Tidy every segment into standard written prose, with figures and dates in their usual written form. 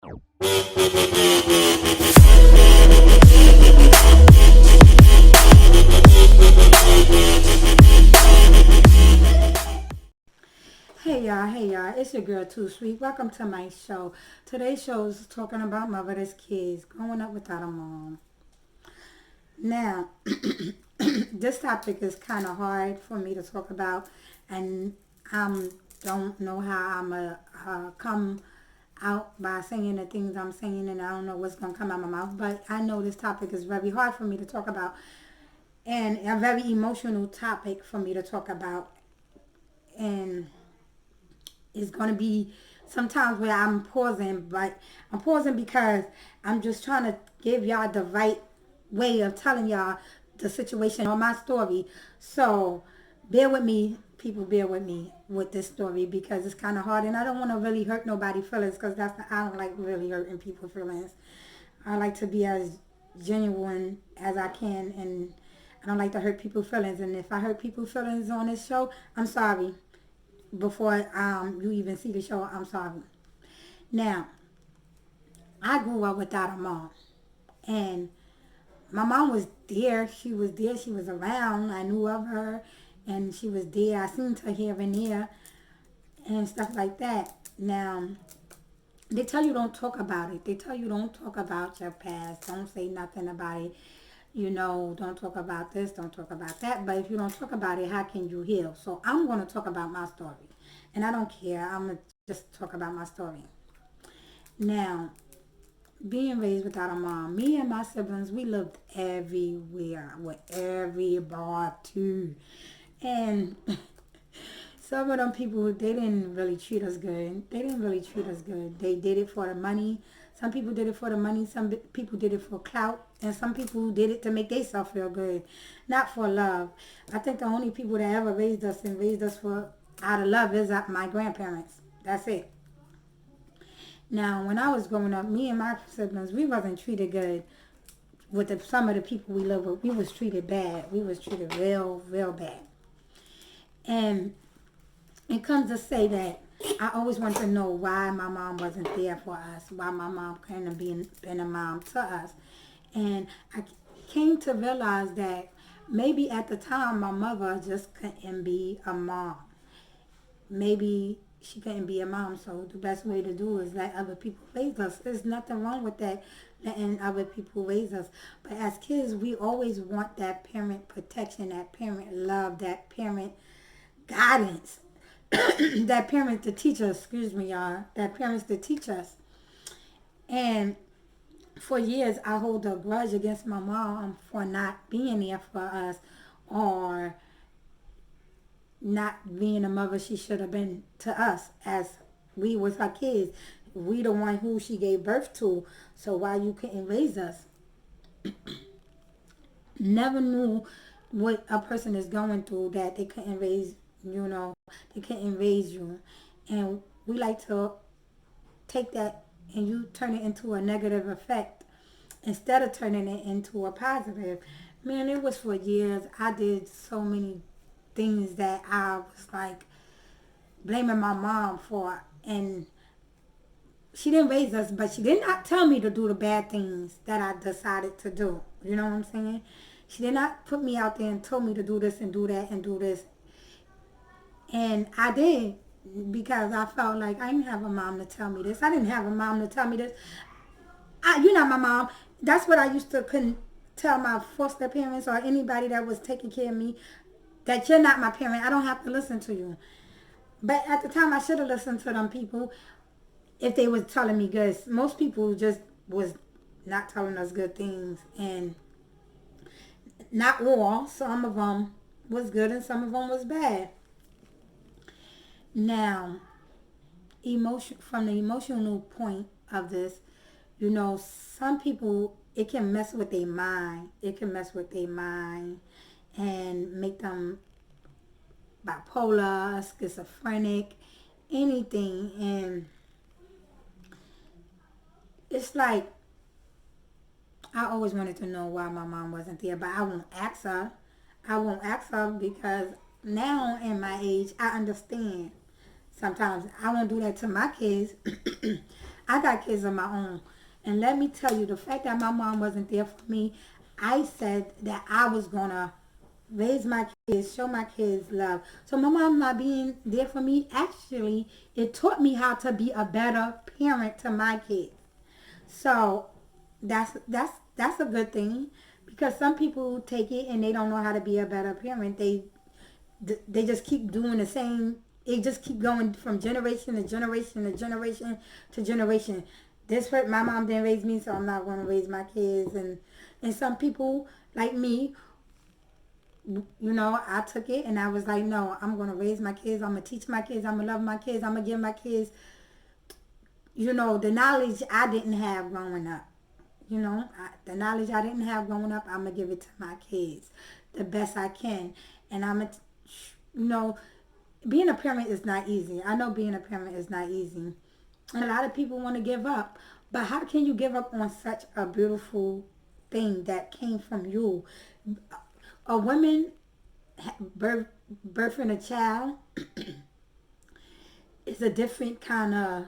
Hey y'all, it's your girl Too Sweet. Welcome to my show. Today's show is talking about motherless kids growing up without a mom. Now, this topic is kind of hard for me to talk about, and I don't know how I'm gonna come out by saying the things I'm saying, and I don't know what's gonna come out my mouth. But I know this topic is very hard for me to talk about, and a very emotional topic for me to talk about, and it's going to be sometimes where I'm pausing, but I'm pausing because I'm just trying to give y'all the right way of telling y'all the situation or my story. So bear with me, people, bear with me with this story because it's kind of hard and I don't want to really hurt nobody's feelings because I don't like really hurting people's feelings. I like to be as genuine as I can, and I don't like to hurt people's feelings. And if I hurt people's feelings on this show, I'm sorry before you even see the show. I'm sorry. Now, I grew up without a mom, and my mom was there. She was there. She was around. I knew of her, and she was there. I seen her here and there, and stuff like that. Now, they tell you don't talk about it. They tell you don't talk about your past. Don't say nothing about it. Don't talk about this, don't talk about that. But if you don't talk about it, how can you heal? So I'm going to talk about my story. And I don't care. I'm going to just talk about my story. Now, being raised without a mom, me and my siblings, we lived everywhere with everybody. And some of them people, they didn't really treat us good. They didn't really treat us good. They did it for the money. Some people did it for the money. Some people did it for clout. And some people did it to make themselves feel good. Not for love. I think the only people that ever raised us and raised us for out of love is my grandparents. That's it. Now, when I was growing up, me and my siblings, we wasn't treated good with some of the people we lived with. We was treated bad. We was treated real, real bad. And it comes to say that I always want to know why my mom wasn't there for us, why my mom couldn't have been a mom to us. And I came to realize that maybe at the time my mother just couldn't be a mom. Maybe she couldn't be a mom, so the best way to do is let other people raise us. There's nothing wrong with that, letting other people raise us. But as kids, we always want that parent protection, that parent love, that parent guidance. That parents to teach us, excuse me, y'all, that parents to teach us. And for years, I hold a grudge against my mom for not being there for us or not being a mother she should have been to us as we was her kids. We the one who she gave birth to, so why you couldn't raise us? Never knew what a person is going through that they couldn't raise, they couldn't raise you. And we like to take that and you turn it into a negative effect instead of turning it into a positive. Man, it was for years. I did so many things that I was like blaming my mom for. And she didn't raise us, but she did not tell me to do the bad things that I decided to do. You know what I'm saying? She did not put me out there and told me to do this and do that and do this. And I did because I felt like I didn't have a mom to tell me this. I didn't have a mom to tell me this. You're not my mom. That's what I used to couldn't tell my foster parents or anybody that was taking care of me, that you're not my parent. I don't have to listen to you. But at the time, I should have listened to them people if they was telling me good. Most people just was not telling us good things. And not all. Some of them was good and some of them was bad. Now, from the emotional point of this, some people, it can mess with their mind. It can mess with their mind and make them bipolar, schizophrenic, anything. And it's like, I always wanted to know why my mom wasn't there, but I won't ask her. I won't ask her because now in my age, I understand. Sometimes I won't do that to my kids. I got kids of my own. And let me tell you, the fact that my mom wasn't there for me, I said that I was going to raise my kids, show my kids love. So my mom not being there for me, actually, it taught me how to be a better parent to my kids. So that's a good thing because some people take it and they don't know how to be a better parent. They just keep doing the same. They just keep going from generation to generation to generation to generation. This way, my mom didn't raise me, so I'm not going to raise my kids. And some people like me, I took it and I was like, no, I'm going to raise my kids. I'm going to teach my kids. I'm going to love my kids. I'm going to give my kids, the knowledge I didn't have growing up. The knowledge I didn't have growing up, I'm going to give it to my kids the best I can. And I'm going to, being a parent is not easy. I know being a parent is not easy. And a lot of people want to give up. But how can you give up on such a beautiful thing that came from you? A woman birthing a child is a different kind of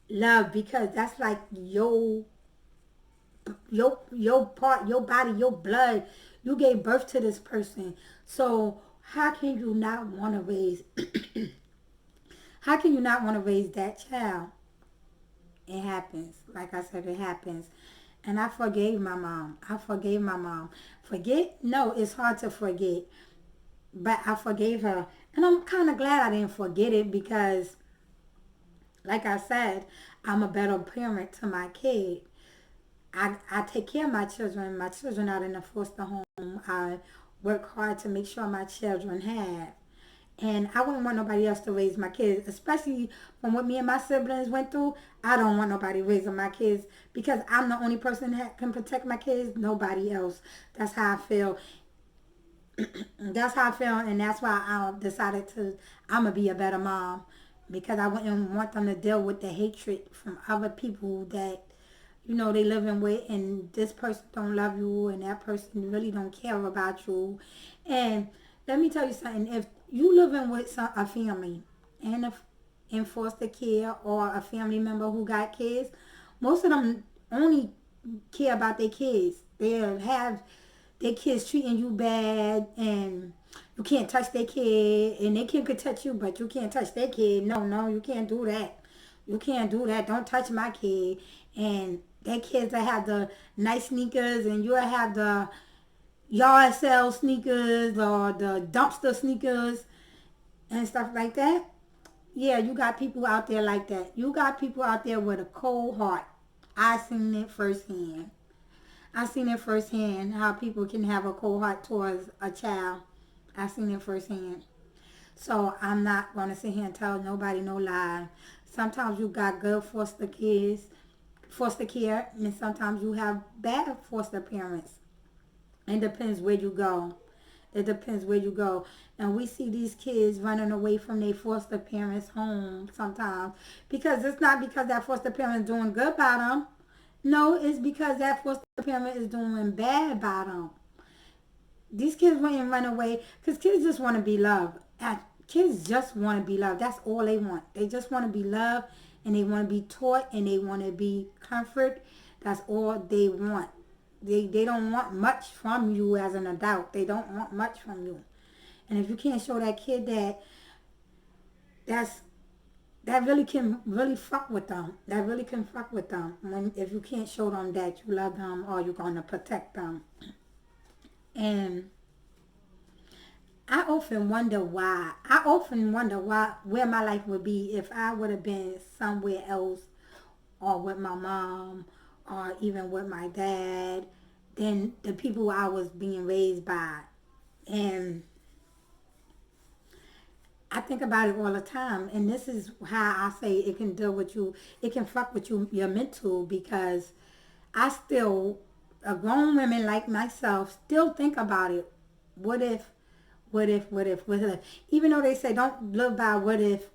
love because that's like your part, your body, your blood. You gave birth to this person. So how can you not want to raise how can you not want to raise that child? It happens. Like I said, it happens. And I forgave my mom. I forgave my mom. Forget? No, it's hard to forget. But I forgave her. And I'm kind of glad I didn't forget it because, like I said, I'm a better parent to my kid. I take care of my children. My children are in a foster home. I work hard to make sure my children have. And I wouldn't want nobody else to raise my kids, especially from what me and my siblings went through. I don't want nobody raising my kids because I'm the only person that can protect my kids. Nobody else. That's how I feel. That's how I feel, and that's why I decided I'm going to be a better mom because I wouldn't want them to deal with the hatred from other people that, they living with, and this person don't love you, and that person really don't care about you. And let me tell you something. If you living with a family and in foster care or a family member who got kids, most of them only care about their kids. They'll have their kids treating you bad and you can't touch their kid and their kid could touch you but you can't touch their kid. No, you can't do that. You can't do that. Don't touch my kid. And their kids that have the nice sneakers and you'll have the yard sale sneakers or the dumpster sneakers and stuff like that. Yeah, you got people out there like that. You got people out there with a cold heart. I seen it firsthand. I seen it firsthand how people can have a cold heart towards a child. I seen it firsthand. So I'm not going to sit here and tell nobody no lie. Sometimes you got good foster care, and sometimes you have bad foster parents. It depends where you go. It depends where you go. And we see these kids running away from their foster parents' home sometimes. Because it's not because that foster parent is doing good by them. No, it's because that foster parent is doing bad by them. These kids wouldn't run away because kids just want to be loved. Kids just want to be loved. That's all they want. They just want to be loved and they want to be taught and they want to be comforted. That's all they want. They don't want much from you as an adult. They don't want much from you. And if you can't show that kid that really can really fuck with them. That really can fuck with them. If you can't show them that you love them or you're going to protect them. And I often wonder why. Where my life would be if I would have been somewhere else or with my mom or even with my dad than the people I was being raised by. And I think about it all the time, and this is how I say it can deal with you. It can fuck with your mental because I still, a grown woman like myself, still think about it. What if? Even though they say don't live by what if.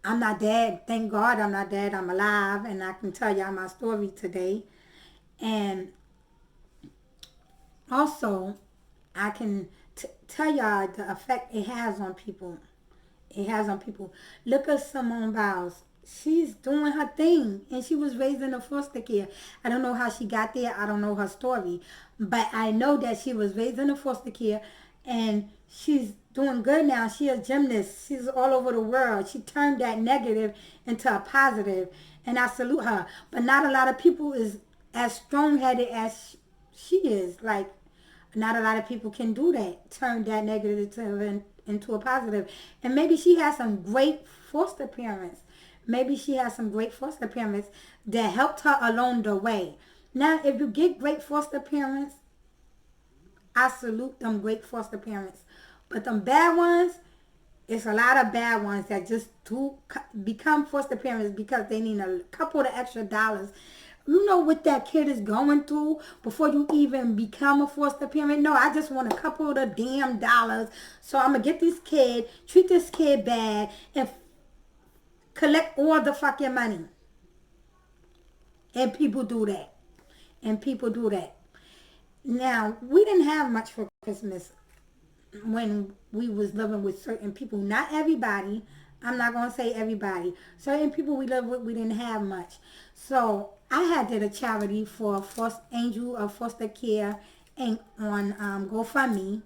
I'm not dead. Thank God I'm not dead. I'm alive, and I can tell y'all my story today. And also, I can tell y'all the effect it has on people. It has on people. Look at Simone Biles. she's doing her thing, and she was raised in a foster care. I don't know how she got there. I don't know her story, but I know that she was raised in a foster care, and she's doing good now. She's a gymnast. She's all over the world. She turned that negative into a positive, and I salute her. But not a lot of people is as strong-headed as she is. Like, not a lot of people can do that. Turn that negative into a positive. And maybe she has some great foster parents. Maybe she has some great foster parents that helped her along the way. Now, if you get great foster parents, I salute them great foster parents. But them bad ones, it's a lot of bad ones that just do become foster parents because they need a couple of extra dollars. You know what that kid is going through before you even become a foster parent? No, I just want a couple of the damn dollars. So I'm going to get this kid, treat this kid bad, and collect all the fucking money. And people do that. And people do that. Now, we didn't have much for Christmas when we was living with certain people. Not everybody. I'm not going to say everybody. Certain people we live with, we didn't have much. So I had did a charity for Angel of Foster Care Inc. on GoFundMe.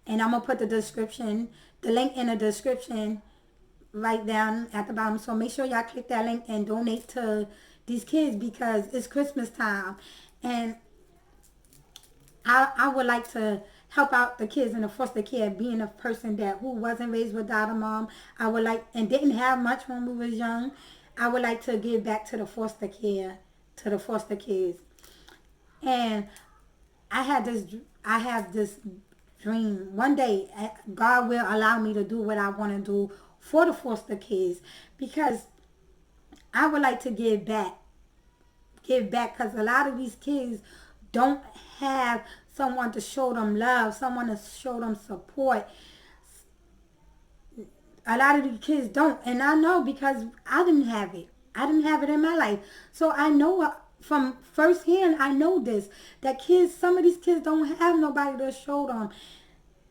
And I'm going to put the link in the description right down at the bottom. So make sure y'all click that link and donate to these kids because it's Christmas time. And I would like to help out the kids in the foster care, being a person who wasn't raised without a mom. I would like, and didn't have much when we was young. I would like to give back to the foster care, to the foster kids. And I have this dream. One day, God will allow me to do what I want to do for the foster kids because I would like to give back because a lot of these kids don't have someone to show them love, someone to show them support. A lot of these kids don't, and I know because I didn't have it. I didn't have it in my life. So I know from firsthand, I know this, that some of these kids don't have nobody to show them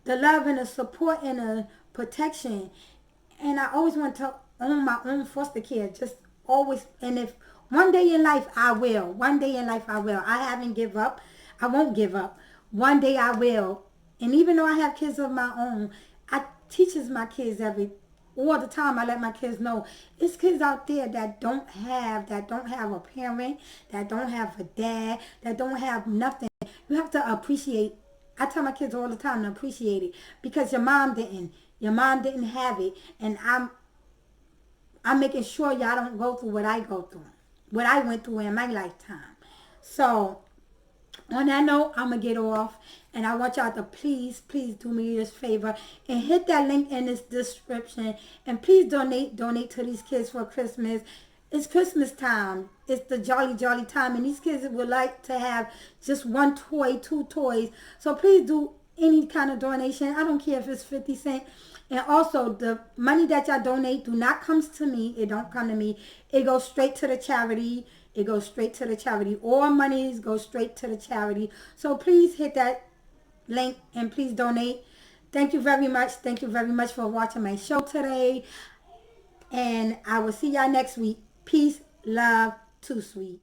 the love and the support and the protection. And I always want to own my own foster care, just always. And if one day in life I will, one day in life I will. I haven't give up. I won't give up. One day I will. And even though I have kids of my own, I teaches my kids all the time. I let my kids know it's kids out there that don't have a parent, that don't have a dad, that don't have nothing. You have to appreciate. I tell my kids all the time to appreciate it because your mom didn't have it, and I'm making sure y'all don't go through what I go through, what I went through in my lifetime. So on that note, I'm going to get off. And I want y'all to please do me this favor and hit that link in this description. And please donate to these kids for Christmas. It's Christmas time. It's the jolly time. And these kids would like to have just one toy, 2 toys. So please do any kind of donation. I don't care if it's 50 cents. And also, the money that y'all donate do not comes to me. It don't come to me. It goes straight to the charity. It goes straight to the charity. All monies go straight to the charity. So please hit that link and please donate. Thank you very much. Thank you very much for watching my show today. And I will see y'all next week. Peace, love, too sweet.